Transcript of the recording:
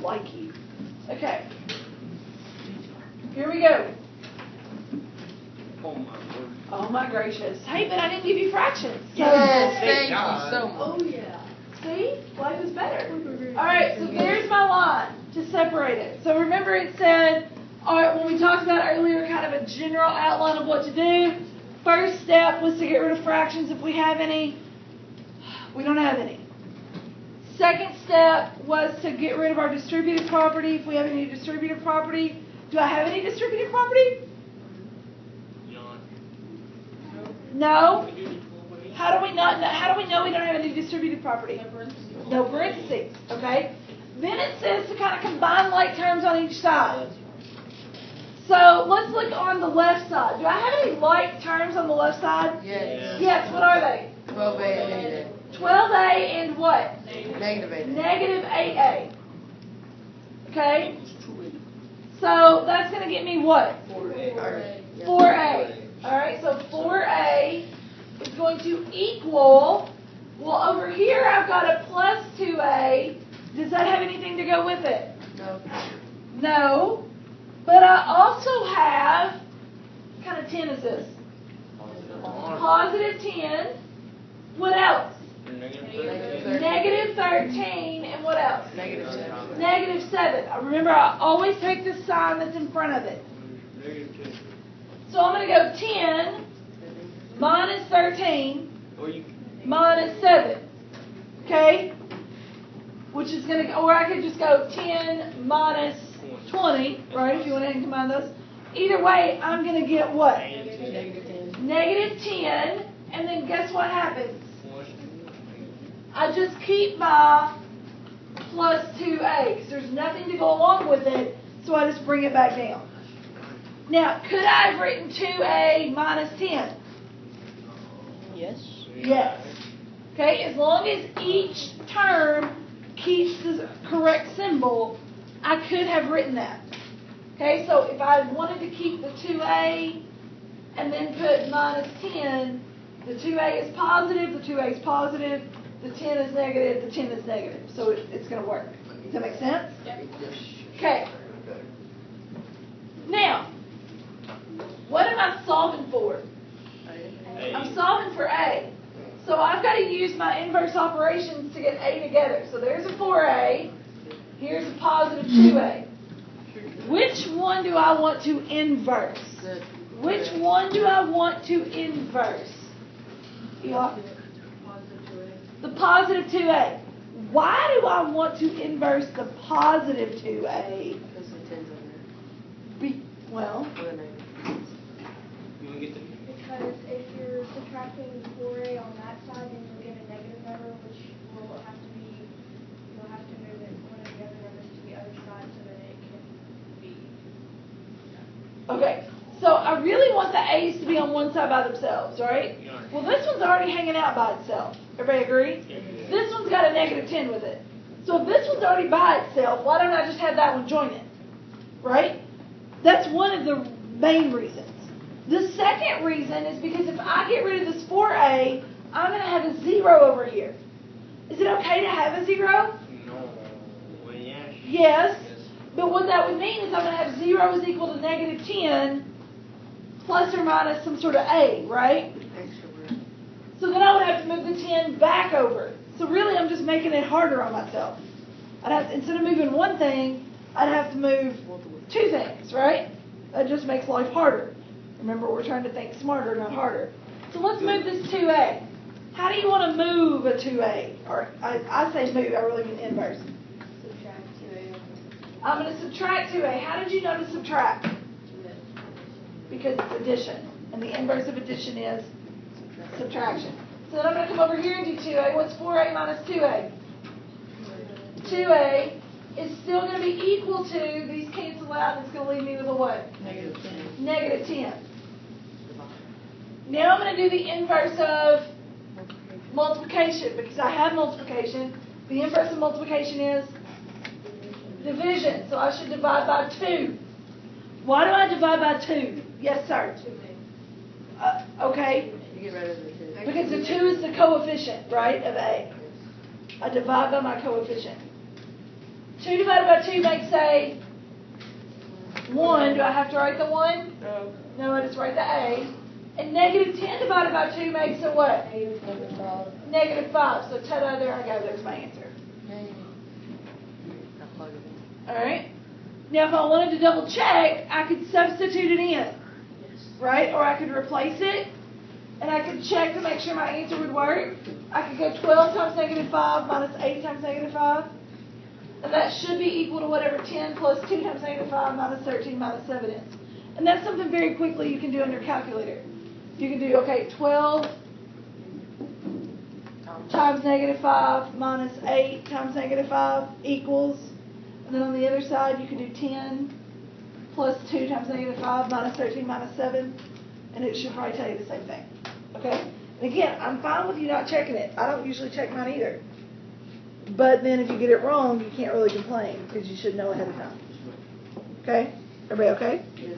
like you. Okay. Here we go. Oh my word. Oh my gracious. Hey, but I didn't give you fractions. Yes, thank you so much. Oh yeah. See? Life is better. Alright, so there's my line to separate it. So remember it said, alright, when we talked about earlier, kind of a general outline of what to do. First step was to get rid of fractions if we have any. We don't have any. Second step was to get rid of our distributive property if we have any distributive property. Do I have any distributive property? No. How do we not know? How do we know we don't have any distributive property? No parentheses. Okay. Then it says to kind of combine like terms on each side. So let's look on the left side. Do I have any like terms on the left side? Yes. Yes. What are they? 12A and 8A. 12A and what? Negative 8A. Negative 8A. Okay. So that's going to get me what? 4A. 4A. All right, so 4A is going to equal, well, over here I've got a plus 2A. Does that have anything to go with it? No. No. But I also have, what kind of 10 is this? Positive 10. What else? Negative 13. And what else? Negative 7. Negative 7. Remember, I always take the sign that's in front of it. So I'm going to go 10 minus 13 minus 7. Okay? Which is going to, or I could just go 10 minus 20, right? If you want to combine those. Either way, I'm going to get what? Negative 10. And then guess what happens? I just keep my plus 2A because there's nothing to go along with it. So I just bring it back down. Now, could I have written 2A minus 10? Yes. Yes. Okay, as long as each term keeps the correct symbol, I could have written that. Okay, so if I wanted to keep the 2A and then put minus 10, the 2A is positive, the 2A is positive, the 10 is negative, the 10 is negative. So it's going to work. Does that make sense? Okay. Now, what am I solving for? I'm solving for A. So I've got to use my inverse operations to get A together. So there's a 4A. Here's a positive 2A. Which one do I want to inverse? Which one do I want to inverse? Yeah. The positive 2A. Why do I want to inverse the positive 2A? Because the 10's over there. Well. Because if you're subtracting 4A on that side, then you'll get a negative number, which will have to be, you'll have to move it, one of the other numbers to the other side so that it can be. Okay, so I really want the A's to be on one side by themselves, right? Well, this one's already hanging out by itself. Everybody agree? This one's got a negative 10 with it. So if this one's already by itself, why don't I just have that one join it? Right? That's one of the main reasons. The second reason is because if I get rid of this 4A, I'm going to have a 0 over here. Is it okay to have a 0? No. Well, yes. Yes. But what that would mean is I'm going to have 0 is equal to negative 10 plus or minus some sort of A, right? So then I would have to move the 10 back over. So really I'm just making it harder on myself. Instead of moving one thing, I'd have to move two things, right? That just makes life harder. Remember, we're trying to think smarter, not harder. So let's move this 2A. How do you want to move a 2A? Or I say move, I really mean inverse. Subtract 2A. I'm going to subtract 2A. How did you know to subtract? Because it's addition. And the inverse of addition is subtraction. So then I'm going to come over here and do 2A. What's 4A minus 2A? 2A is still going to be equal to, these cancel out, and it's going to leave me with a what? Negative 10. Negative 10. Now I'm going to do the inverse of multiplication because I have multiplication. The inverse of multiplication is division. So I should divide by 2. Why do I divide by 2? Yes, sir. Okay. You get rid of the 2. Because the 2 is the coefficient, right, of A. I divide by my coefficient. 2 divided by 2 makes, say, 1. Do I have to write the 1? No, I just write the A. And negative 10 divided by 2 makes a what? Negative 5. So ta-da, there I go. There's my answer. Alright? Now if I wanted to double check, I could substitute it in. Right? Or I could replace it. And I could check to make sure my answer would work. I could go 12 times negative 5 minus 8 times negative 5. And that should be equal to whatever 10 plus 2 times negative 5 minus 13 minus 7 is. And that's something very quickly you can do on your calculator. You can do, okay, 12 times negative 5 minus 8 times negative 5 equals. And then on the other side, you can do 10 plus 2 times negative 5 minus 13 minus 7. And it should probably tell you the same thing. Okay? And again, I'm fine with you not checking it. I don't usually check mine either. But then if you get it wrong, you can't really complain because you should know ahead of time. Okay? Everybody okay? Yes.